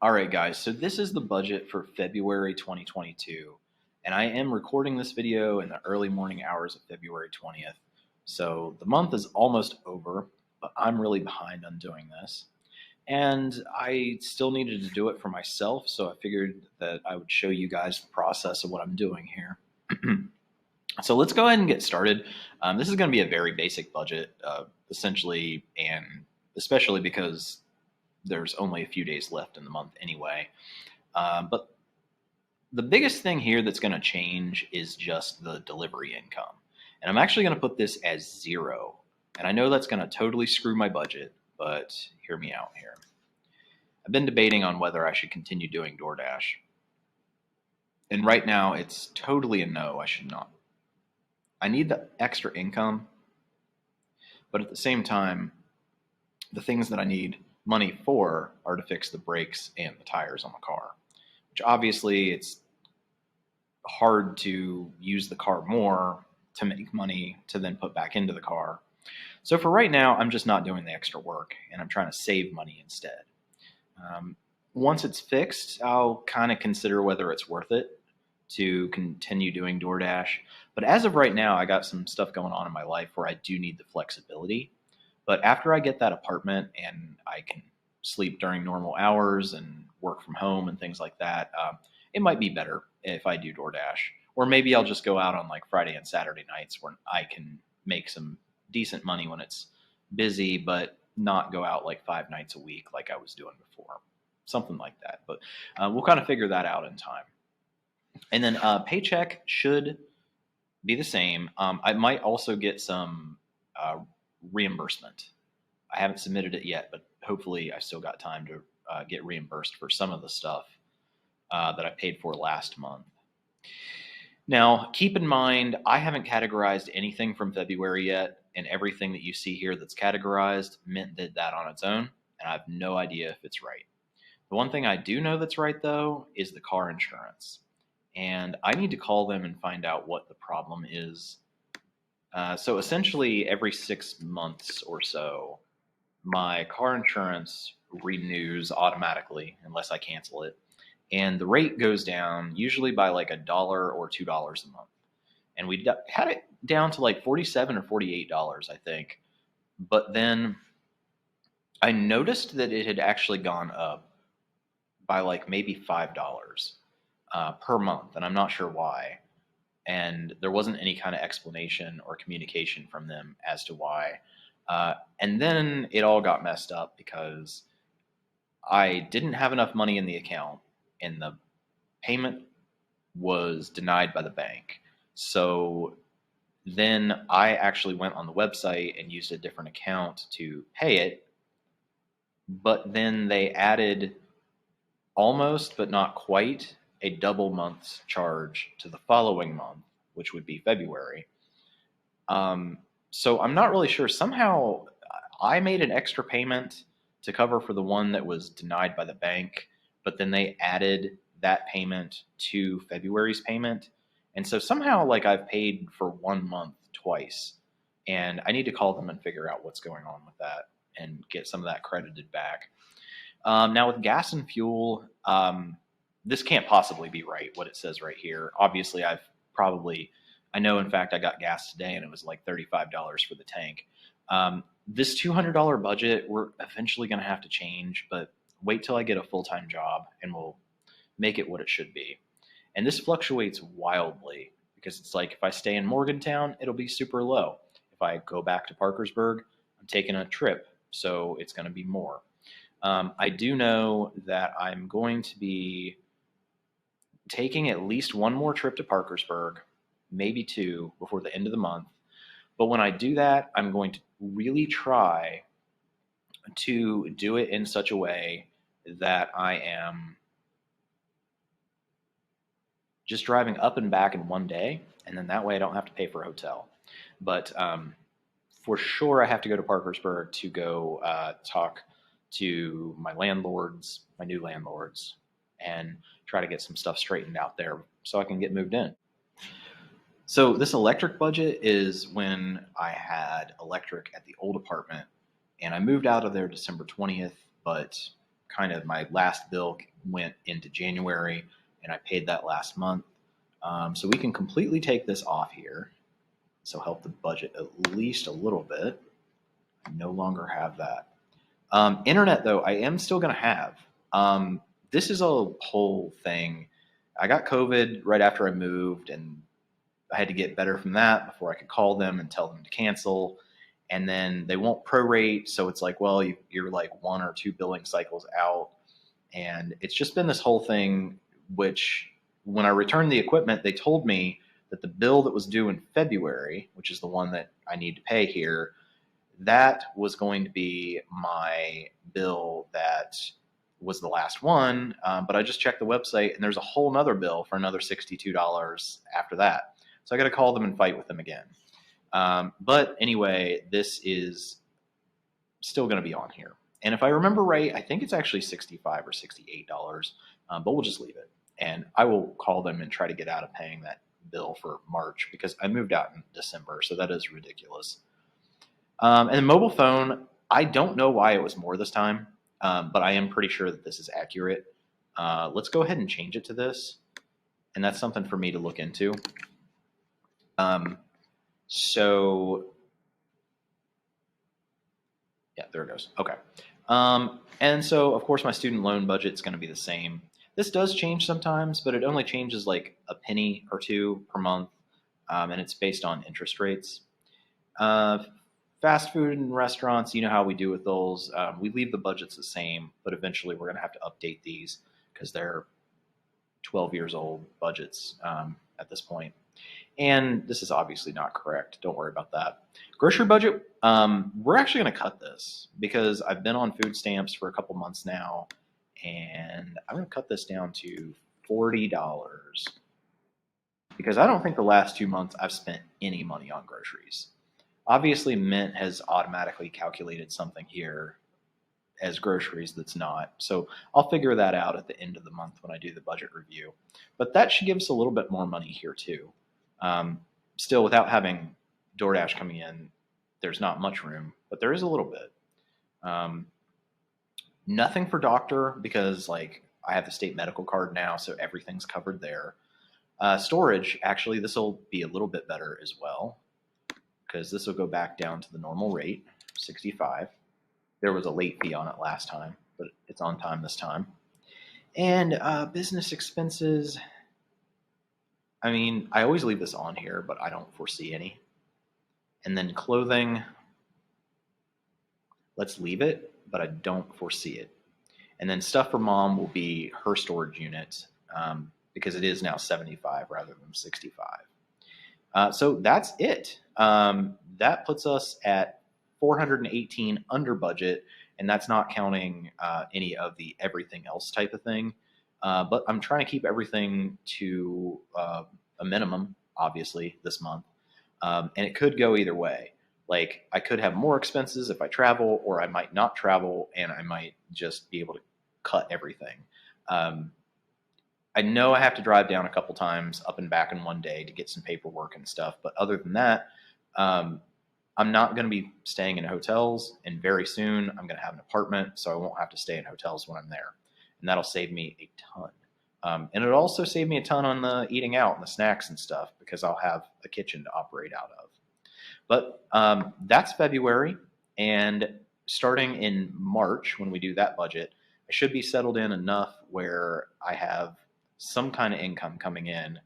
All right, guys, so this is the budget for February 2022, and I am recording this video in the early morning hours of February 20th. So the month is almost over, but I'm really behind on doing this. And I still needed to do it for myself, so I figured that I would show you guys the process of what I'm doing here. So let's go ahead and get started. This is going to be a very basic budget, essentially, and especially because there's only a few days left in the month anyway. But the biggest thing here that's going to change is just the delivery income. And I'm actually going to put this as 0. And I know that's going to totally screw my budget, but hear me out here. I've been debating on whether I should continue doing DoorDash. And right now it's totally a no, I should not. I need the extra income, but at the same time, the things that I need money for are to fix the brakes and the tires on the car, which obviously it's hard to use the car more to make money to then put back into the car. So for right now, I'm just not doing the extra work and I'm trying to save money instead. Once it's fixed, I'll kind of consider whether it's worth it to continue doing DoorDash. But as of right now, I got some stuff going on in my life where I do need the flexibility. But after I get that apartment and I can sleep during normal hours and work from home and things like that, it might be better if I do DoorDash. Or maybe I'll just go out on like Friday and Saturday nights where I can make some decent money when it's busy, but not go out like 5 nights a week like I was doing before. Something like that. But we'll kind of figure that out in time. And then paycheck should be the same. I might also get some reimbursement. I haven't submitted it yet, but hopefully I still got time to get reimbursed for some of the stuff that I paid for last month. Now, keep in mind, I haven't categorized anything from February yet, and everything that you see here that's categorized Mint did that on its own, and I have no idea if it's right. The one thing I do know that's right, though, is the car insurance. And I need to call them and find out what the problem is. So essentially, every 6 months or so, my car insurance renews automatically unless I cancel it. And the rate goes down usually by like $1 or $2 a month. And we had it down to like $47 or $48, I think. But then I noticed that it had actually gone up by like maybe $5 per month. And I'm not sure why. And there wasn't any kind of explanation or communication from them as to why. And then it all got messed up because I didn't have enough money in the account and the payment was denied by the bank. So then I actually went on the website and used a different account to pay it. But then they added almost, but not quite, a double month's charge to the following month, which would be February. So I'm not really sure. Somehow I made an extra payment to cover for the one that was denied by the bank, but then they added that payment to February's payment. And so somehow like I've paid for 1 month twice, and I need to call them and figure out what's going on with that and get some of that credited back. Now with gas and fuel, this can't possibly be right, what it says right here. Obviously, I know, in fact, I got gas today and it was like $35 for the tank. This $200 budget, we're eventually going to have to change, but wait till I get a full-time job and we'll make it what it should be. And this fluctuates wildly because it's like if I stay in Morgantown, it'll be super low. If I go back to Parkersburg, I'm taking a trip, so it's going to be more. I do know that I'm going to be taking at least 1 more trip to Parkersburg, maybe 2 before the end of the month. But when I do that, I'm going to really try to do it in such a way that I am just driving up and back in 1 day, and then that way I don't have to pay for a hotel. But for sure, I have to go to Parkersburg to go talk to my landlords, my new landlords, and try to get some stuff straightened out there so I can get moved in. So this electric budget is when I had electric at the old apartment, and I moved out of there December 20th, but kind of my last bill went into January, and I paid that last month. So we can completely take this off here. So help the budget at least a little bit. I no longer have that. Internet, though, I am still going to have. This is a whole thing. I got COVID right after I moved, and I had to get better from that before I could call them and tell them to cancel. And then they won't prorate. So it's like, well, you're like 1 or 2 billing cycles out. And it's just been this whole thing, which when I returned the equipment, they told me that the bill that was due in February, which is the one that I need to pay here, that was going to be my bill that was the last one. But I just checked the website, and there's a whole nother bill for another $62 after that. So I got to call them and fight with them again. But anyway, this is still going to be on here. And if I remember right, I think it's actually $65 or $68, but we'll just leave it. And I will call them and try to get out of paying that bill for March, because I moved out in December, so that is ridiculous. And the mobile phone, I don't know why it was more this time, but I am pretty sure that this is accurate. Let's go ahead and change it to this, and that's something for me to look into. So yeah, there it goes. Okay. And so, of course, my student loan budget is going to be the same. This does change sometimes, but it only changes like a penny or two per month, and it's based on interest rates. Fast food and restaurants, you know how we do with those. We leave the budgets the same, but eventually we're going to have to update these because they're 12 years old budgets at this point. And this is obviously not correct. Don't worry about that. Grocery budget, we're actually going to cut this because I've been on food stamps for a couple months now, and I'm going to cut this down to $40 because I don't think the last 2 months I've spent any money on groceries. Obviously, Mint has automatically calculated something here as groceries that's not. So I'll figure that out at the end of the month when I do the budget review. But that should give us a little bit more money here too. Still, without having DoorDash coming in, there's not much room, but there is a little bit. Nothing for doctor because like I have the state medical card now, so everything's covered there. Storage, actually, this will be a little bit better as well because this will go back down to the normal rate, 65. There was a late fee on it last time, but it's on time this time. And business expenses, I mean, I always leave this on here, but I don't foresee any. And then clothing, let's leave it, but I don't foresee it. And then stuff for mom will be her storage unit because it is now 75 rather than 65. So that's it. That puts us at 418 under budget, and that's not counting any of the everything else type of thing. But I'm trying to keep everything to a minimum, obviously, this month. And it could go either way. Like, I could have more expenses if I travel, or I might not travel, and I might just be able to cut everything. I know I have to drive down a couple times up and back in one day to get some paperwork and stuff. But other than that, I'm not going to be staying in hotels, and very soon I'm going to have an apartment, so I won't have to stay in hotels when I'm there. And that'll save me a ton. And it'll also save me a ton on the eating out and the snacks and stuff because I'll have a kitchen to operate out of. But that's February, and starting in March when we do that budget, I should be settled in enough where I have some kind of income coming in,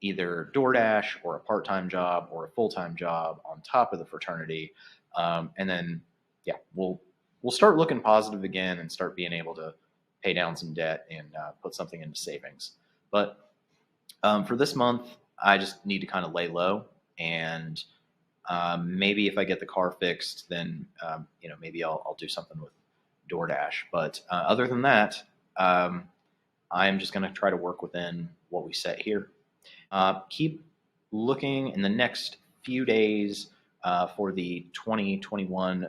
either DoorDash or a part-time job or a full-time job on top of the fraternity. And then, yeah, we'll start looking positive again and start being able to pay down some debt and put something into savings. But for this month, I just need to kind of lay low, and maybe if I get the car fixed, then maybe I'll do something with DoorDash. But other than that, I'm just going to try to work within what we set here. Keep looking in the next few days for the 2021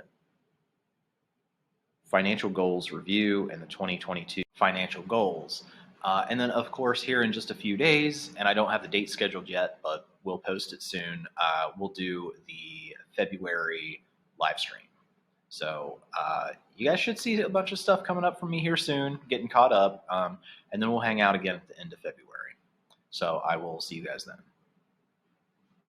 financial goals review and the 2022 financial goals. And then, of course, here in just a few days, and I don't have the date scheduled yet, but we'll post it soon, we'll do the February live stream. So you guys should see a bunch of stuff coming up from me here soon, getting caught up, and then we'll hang out again at the end of February. So I will see you guys then.